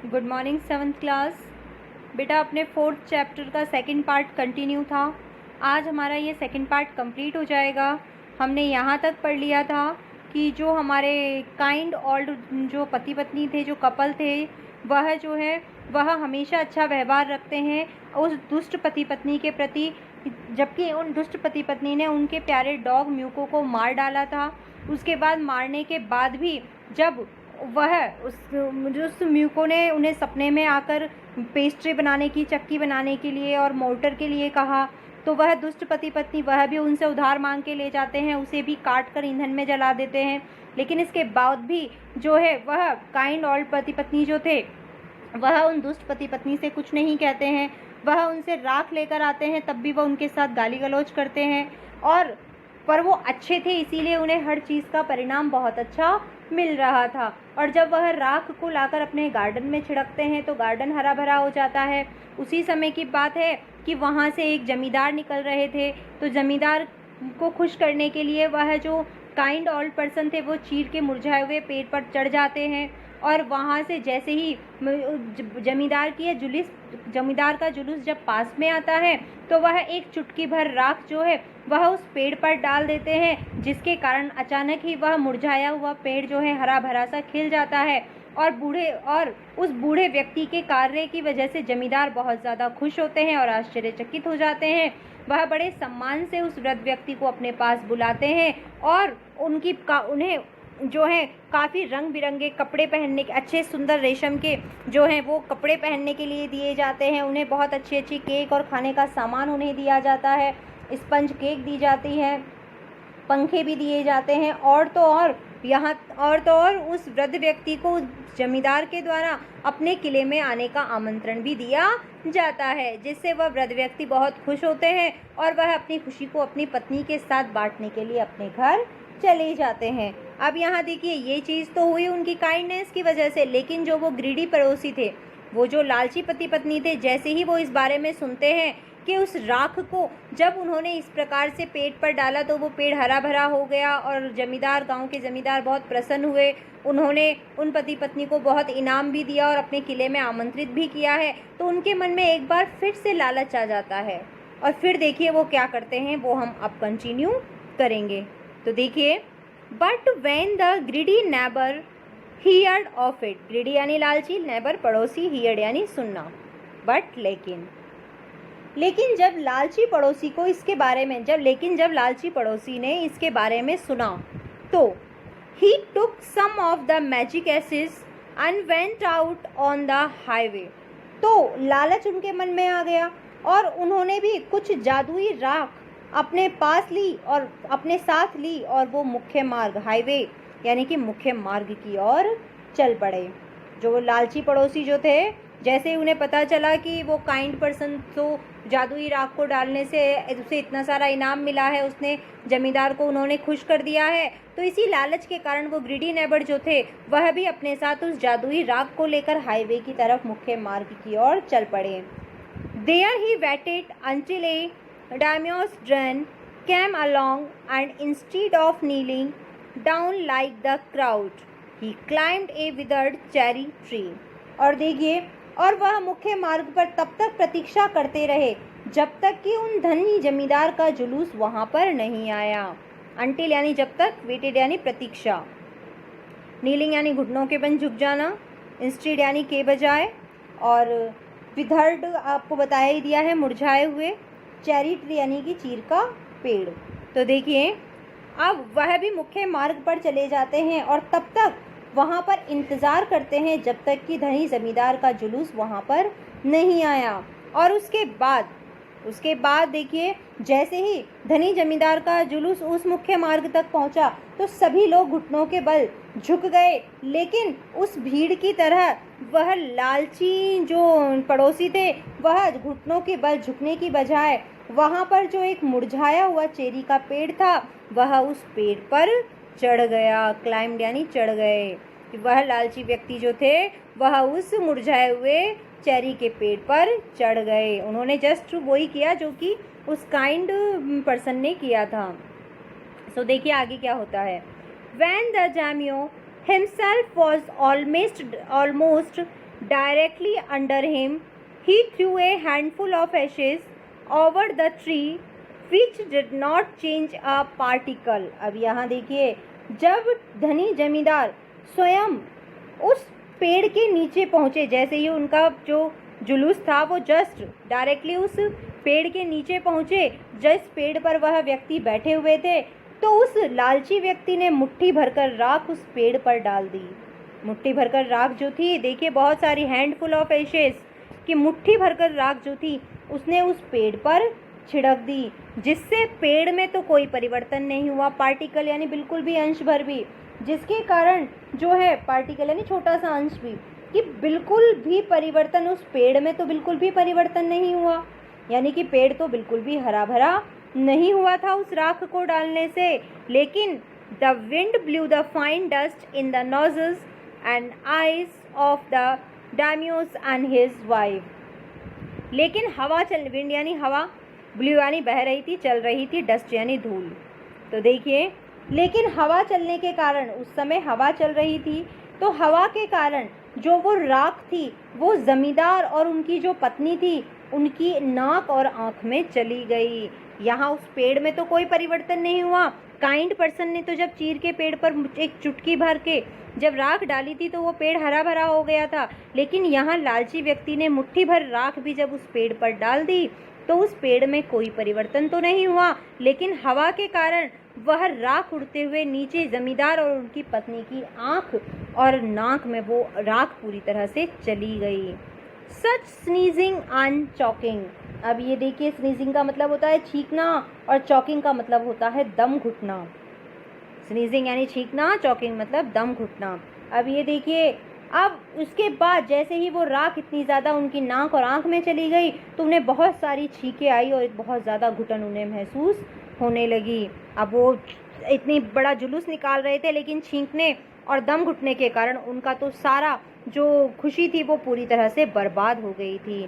Good morning seventh class. बेटा अपने fourth chapter का सेकंड पार्ट कंटिन्यू था। आज हमारा ये सेकंड पार्ट कंप्लीट हो जाएगा। हमने यहाँ तक पढ़ लिया था कि जो हमारे काइंड ओल्ड जो पति पत्नी थे, जो कपल थे, वह जो है वह हमेशा अच्छा व्यवहार रखते हैं उस दुष्ट पति पत्नी के प्रति, जबकि उन दुष्ट पति पत्नी ने उनके प्यारे डॉग म्यूको को मार डाला था। उसके बाद मारने के बाद भी जब वह उस म्यूको ने उन्हें सपने में आकर पेस्ट्री बनाने की, चक्की बनाने के लिए और मोर्टर के लिए कहा, तो वह दुष्ट पति पत्नी वह भी उनसे उधार मांग के ले जाते हैं, उसे भी काट कर ईंधन में जला देते हैं। लेकिन इसके बाद भी जो है वह काइंड ओल्ड पति पत्नी जो थे वह उन दुष्ट पति पत्नी से कुछ नहीं कहते हैं। वह उनसे राख लेकर आते हैं, तब भी वह उनके साथ गाली गलौज करते हैं, और पर वो अच्छे थे इसीलिए उन्हें हर चीज़ का परिणाम बहुत अच्छा मिल रहा था। और जब वह राख को लाकर अपने गार्डन में छिड़कते हैं तो गार्डन हरा भरा हो जाता है। उसी समय की बात है कि वहाँ से एक जमींदार निकल रहे थे, तो जमींदार को खुश करने के लिए वह जो काइंड ओल्ड पर्सन थे वो चीड़ के मुरझाए हुए पेड़ पर चढ़ जाते हैं, और वहाँ से जैसे ही जमींदार का जुलूस जब पास में आता है तो वह एक चुटकी भर राख जो है वह उस पेड़ पर डाल देते हैं, जिसके कारण अचानक ही वह मुरझाया हुआ पेड़ जो है हरा भरा सा खिल जाता है। और उस बूढ़े व्यक्ति के कार्य की वजह से जमींदार बहुत ज़्यादा खुश होते हैं और आश्चर्यचकित हो जाते हैं। वह बड़े सम्मान से उस वृद्ध व्यक्ति को अपने पास बुलाते हैं और उन्हें जो है काफ़ी रंग बिरंगे कपड़े पहनने के, अच्छे सुंदर रेशम के जो हैं वो कपड़े पहनने के लिए दिए जाते हैं। उन्हें बहुत अच्छी अच्छी केक और खाने का सामान उन्हें दिया जाता है। स्पंज केक दी जाती है, पंखे भी दिए जाते हैं, और तो और उस वृद्ध व्यक्ति को जमींदार के द्वारा अपने किले में आने का आमंत्रण भी दिया जाता है, जिससे वह वृद्ध व्यक्ति बहुत खुश होते हैं और वह अपनी खुशी को अपनी पत्नी के साथ बांटने के लिए अपने घर चले जाते हैं। अब यहाँ देखिए, ये चीज़ तो हुई उनकी काइंडनेस की वजह से, लेकिन जो वो ग्रीडी पड़ोसी थे, वो जो लालची पति पत्नी थे, जैसे ही वो इस बारे में सुनते हैं कि उस राख को जब उन्होंने इस प्रकार से पेड़ पर डाला तो वो पेड़ हरा भरा हो गया, और गांव के जमींदार बहुत प्रसन्न हुए। उन्होंने उन पति पत्नी को बहुत इनाम भी दिया और अपने किले में आमंत्रित भी किया है। तो उनके मन में एक बार फिर से लालच आ जाता है, और फिर देखिए वो क्या करते हैं, वो हम अब कंटिन्यू करेंगे। तो देखिए, but when the greedy neighbour heard of it, greedy यानी लालची, नेबर पड़ोसी, हियर्ड यानी सुनना, बट लेकिन जब लालची पड़ोसी को इसके बारे में जब लालची पड़ोसी ने इसके बारे में सुना, तो he took some of the magic ashes and went out on the highway, तो लालच उनके मन में आ गया और उन्होंने भी कुछ जादुई राख अपने पास ली और अपने साथ ली, और वो मुख्य मार्ग, हाईवे यानी कि मुख्य मार्ग की ओर चल पड़े। जो लालची पड़ोसी जो थे, जैसे उन्हें पता चला कि वो काइंड पर्सन तो जादुई राख को डालने से उसे इतना सारा इनाम मिला है, उसने जमींदार को उन्होंने खुश कर दिया है, तो इसी लालच के कारण वो ग्रीडी नेबर जो थे वह भी अपने साथ उस जादुई राख को लेकर हाईवे की तरफ, मुख्य मार्ग की ओर चल पड़े। There he waited until a Daimyo's Dren came along, and instead of kneeling down like the crowd, he climbed a withered cherry tree. और देखिए, और वह मुख्य मार्ग पर तब तक प्रतीक्षा करते रहे जब तक कि उन धनी जमींदार का जुलूस वहाँ पर नहीं आया। Until यानी जब तक, वेटेड यानी प्रतीक्षा, नीलिंग यानी घुटनों के बल झुक जाना, इंस्टीड यानी के बजाय, और विदर्ड आपको बताया ही दिया है, मुरझाए हुए, चेरी ट्री यानी कि चीड़ का पेड़। तो देखिए, अब वह भी मुख्य मार्ग पर चले जाते हैं और तब तक वहाँ पर इंतज़ार करते हैं जब तक कि धनी जमींदार का जुलूस वहाँ पर नहीं आया। और उसके बाद देखिए, जैसे ही धनी जमींदार का जुलूस उस मुख्य मार्ग तक पहुँचा तो सभी लोग घुटनों के बल झुक गए, लेकिन उस भीड़ की तरह वह लालची जो पड़ोसी थे वह घुटनों के बल झुकने की बजाय वहाँ पर जो एक मुरझाया हुआ चेरी का पेड़ था वह उस पेड़ पर चढ़ गया। क्लाइम्ड यानी चढ़ गए। वह लालची व्यक्ति जो थे वह उस मुरझाए हुए चेरी के पेड़ पर चढ़ गए। उन्होंने जस्ट वही किया जो कि उस काइंड पर्सन ने किया था। सो देखिए आगे क्या होता है। When the daimyo himself was almost directly under him. He threw a handful of ashes over the tree, which did not change a particle. अब यहाँ देखिए, जब धनी जमींदार स्वयं उस पेड़ के नीचे पहुंचे, जैसे ही उनका जो जुलूस था वो जस्ट डायरेक्टली उस पेड़ के नीचे पहुंचे, जिस पेड़ पर वह व्यक्ति बैठे हुए थे, तो उस लालची व्यक्ति ने मुट्ठी भरकर राख उस पेड़ पर डाल दी। मुट्ठी भरकर राख जो थी, देखिए बहुत सारी हैंडफुल ऑफ एशेस की मुट्ठी भरकर राख जो थी उसने उस पेड़ पर छिड़क दी, जिससे पेड़ में तो कोई परिवर्तन नहीं हुआ, पार्टिकल यानी बिल्कुल भी अंश भर भी, जिसके कारण जो है पार्टिकल यानी छोटा सा अंश भी, कि बिल्कुल भी परिवर्तन उस पेड़ में तो बिल्कुल भी परिवर्तन नहीं हुआ, यानी कि पेड़ तो बिल्कुल भी हरा भरा नहीं हुआ था उस राख को डालने से। लेकिन the wind blew the fine dust in the noses and eyes of the Damios and his wife. लेकिन हवा चल, विंड यानी हवा, ब्लू यानी बह रही थी, चल रही थी, डस्ट यानी धूल। तो देखिए, लेकिन हवा चलने के कारण, उस समय हवा चल रही थी, तो हवा के कारण जो वो राख थी वो जमींदार और उनकी जो पत्नी थी उनकी नाक और आँख में चली गई। यहाँ उस पेड़ में तो कोई परिवर्तन नहीं हुआ, काइंड पर्सन ने तो जब चीर के पेड़ पर एक चुटकी भर के जब राख डाली थी तो वो पेड़ हरा भरा हो गया था, लेकिन यहाँ लालची व्यक्ति ने मुट्ठी भर राख भी जब उस पेड़ पर डाल दी तो उस पेड़ में कोई परिवर्तन तो नहीं हुआ, लेकिन हवा के कारण वह राख उड़ते हुए नीचे जमींदार और उनकी पत्नी की आँख और नाक में वो राख पूरी तरह से चली गई। सच स्नीजिंग एंड चॉकिंग। अब ये देखिए, स्नीजिंग का मतलब होता है छींकना और चॉकिंग का मतलब होता है दम घुटना। स्नीजिंग यानी छींकना, चॉकिंग मतलब दम घुटना। अब ये देखिए, अब उसके बाद जैसे ही वो राख इतनी ज़्यादा उनकी नाक और आँख में चली गई तो उन्हें बहुत सारी छींकें आई और बहुत ज़्यादा घुटन उन्हें महसूस होने लगी। अब वो इतनी बड़ा जुलूस निकाल रहे थे, लेकिन छींकने और दम घुटने के कारण उनका तो सारा जो खुशी थी वो पूरी तरह से बर्बाद हो गई थी।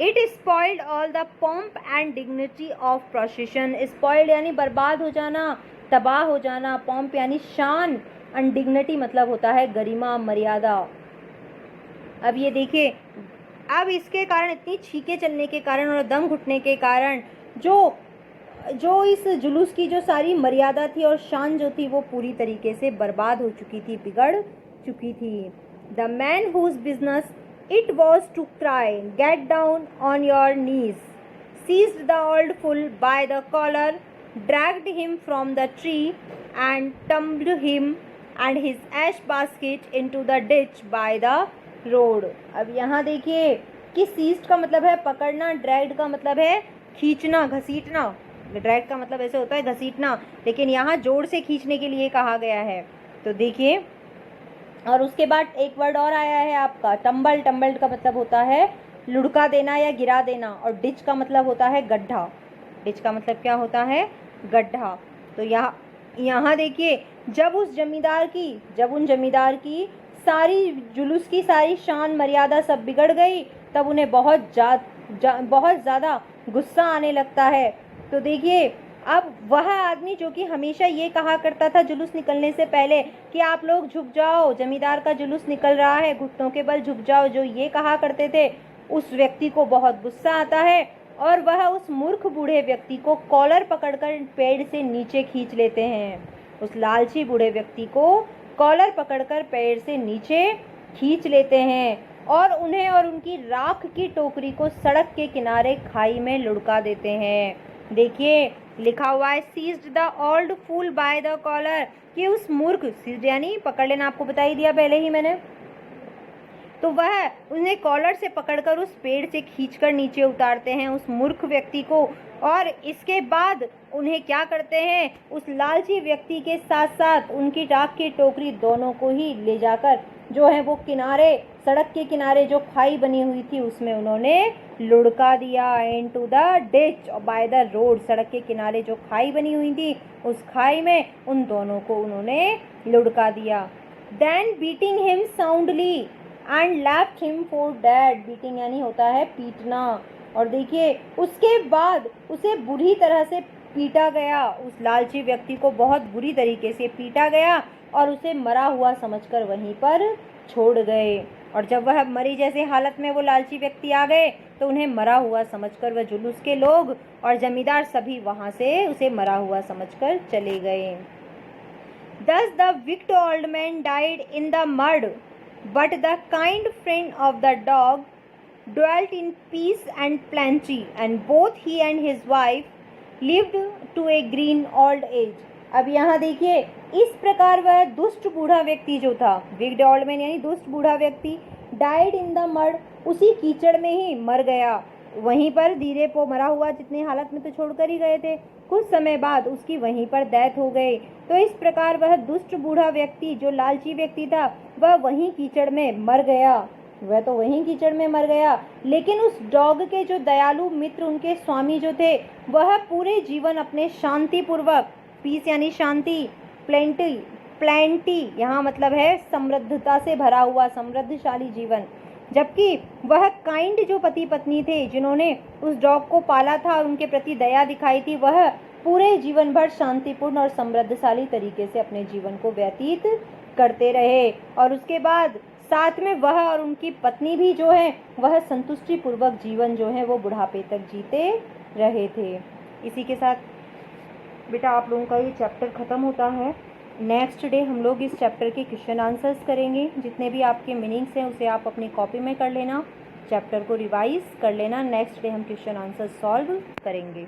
It spoiled all the pomp and dignity of procession. Spoiled यानी बर्बाद हो जाना, तबाह हो जाना, पॉम्प यानी शान, एंड डिग्निटी मतलब होता है गरिमा, मर्यादा। अब ये देखिए, अब इसके कारण, इतनी छींके चलने के कारण और दम घुटने के कारण जो इस जुलूस की जो सारी मर्यादा थी और शान जो थी वो पूरी तरीके से बर्बाद हो चुकी थी, बिगड़ चुकी थी। The man whose business it was to cry, get down on your knees, seized the old fool by the collar, dragged him from the tree, and tumbled him and his ash basket into the ditch by the road. अब यहाँ देखिए कि seized का मतलब है पकड़ना, dragged का मतलब है खींचना, घसीटना। ड्रैग का मतलब ऐसे होता है घसीटना, लेकिन यहाँ जोर से खींचने के लिए कहा गया है। तो देखिए, और उसके बाद एक वर्ड और आया है आपका टम्बल। टम्बल्ड का मतलब होता है लुढ़का देना या गिरा देना, और डिच का मतलब होता है गड्ढा। डिच का मतलब क्या होता है? गड्ढा। तो यहाँ देखिए, जब उन जमींदार की सारी जुलूस की सारी शान मर्यादा सब बिगड़ गई, तब उन्हें बहुत ज़्यादा गुस्सा आने लगता है। तो देखिए, अब वह आदमी जो कि हमेशा ये कहा करता था जुलूस निकलने से पहले कि आप लोग झुक जाओ, जमींदार का जुलूस निकल रहा है, घुटनों के बल झुक जाओ, जो ये कहा करते थे, उस व्यक्ति को बहुत गुस्सा आता है और वह उस मूर्ख बूढ़े व्यक्ति को कॉलर पकड़कर पेड़ से नीचे खींच लेते हैं। उस लालची बूढ़े व्यक्ति को कॉलर पकड़कर पेड़ से नीचे खींच लेते हैं और उन्हें और उनकी राख की टोकरी को सड़क के किनारे खाई में लुढ़का देते हैं। देखिए, लिखा हुआ है seized the old fool by the collar, कि उस मूर्ख, सीज्ड यानी पकड़ लेना, आपको बता ही दिया पहले ही मैंने। तो वह उन्हें कॉलर से पकड़कर उस पेड़ से खींचकर नीचे उतारते हैं उस मूर्ख व्यक्ति को, और इसके बाद उन्हें क्या करते हैं, उस लालची व्यक्ति के साथ साथ उनकी राख की टोकरी दोनों को ही ले जाकर जो है वो किनारे, सड़क के किनारे जो खाई बनी हुई थी उसमें उन्होंने लुढ़का दिया। Into the ditch by the road, सड़क के किनारे जो खाई बनी हुई थी उस खाई में उन दोनों को उन्होंने लुढ़का दिया। Then beating him soundly and left him for dead. Beating यानी होता है पीटना, और देखिए उसके बाद उसे बुरी तरह से पीटा गया। उस लालची व्यक्ति को बहुत बुरी तरीके से पीटा गया और उसे मरा हुआ समझकर वहीं पर छोड़ गए। और जब वह मरी जैसे हालत में वो लालची व्यक्ति आ गए तो उन्हें मरा हुआ समझकर वह जुलूस के लोग और जमींदार सभी वहां से उसे मरा हुआ समझकर चले गए। Thus the wicked old man died in the mud, but the kind friend of the dog dwelt in peace and plenty, and both he and his wife lived to a green old age. अब यहाँ देखिए, इस प्रकार वह दुष्ट बूढ़ा व्यक्ति जो था, विक्ड ओल्ड मैन यानी दुष्ट बूढ़ा व्यक्ति, डाइड इन द मड, उसी कीचड़ में ही मर गया। वहीं पर धीरे पो मरा हुआ, जितनी हालत में तो छोड़कर ही गए थे, कुछ समय बाद उसकी वहीं पर डेथ हो गई। तो इस प्रकार वह दुष्ट बूढ़ा व्यक्ति जो लालची व्यक्ति था वह वहीं कीचड़ में मर गया। वह तो वहीं कीचड़ में मर गया, लेकिन उस डॉग के जो दयालु मित्र, उनके स्वामी जो थे, वह पूरे जीवन अपने शांतिपूर्वक, पीस यानी शांति, प्लेंटी यहाँ मतलब है समृद्धता से भरा हुआ समृद्धशाली जीवन, जबकि वह काइंड जो पति पत्नी थे जिन्होंने उस डॉग को पाला था और उनके प्रति दया दिखाई थी, वह पूरे जीवन भर शांतिपूर्ण और समृद्धशाली तरीके से अपने जीवन को व्यतीत करते रहे। और उसके बाद साथ में वह और उनकी पत्नी भी जो है वह संतुष्टि पूर्वक जीवन जो है वो बुढ़ापे तक जीते रहे थे। इसी के साथ बेटा आप लोगों का ये चैप्टर ख़त्म होता है। नेक्स्ट डे हम लोग इस चैप्टर के क्वेश्चन आंसर्स करेंगे। जितने भी आपके मीनिंग्स हैं उसे आप अपनी कॉपी में कर लेना, चैप्टर को रिवाइज कर लेना। नेक्स्ट डे हम क्वेश्चन आंसर सॉल्व करेंगे।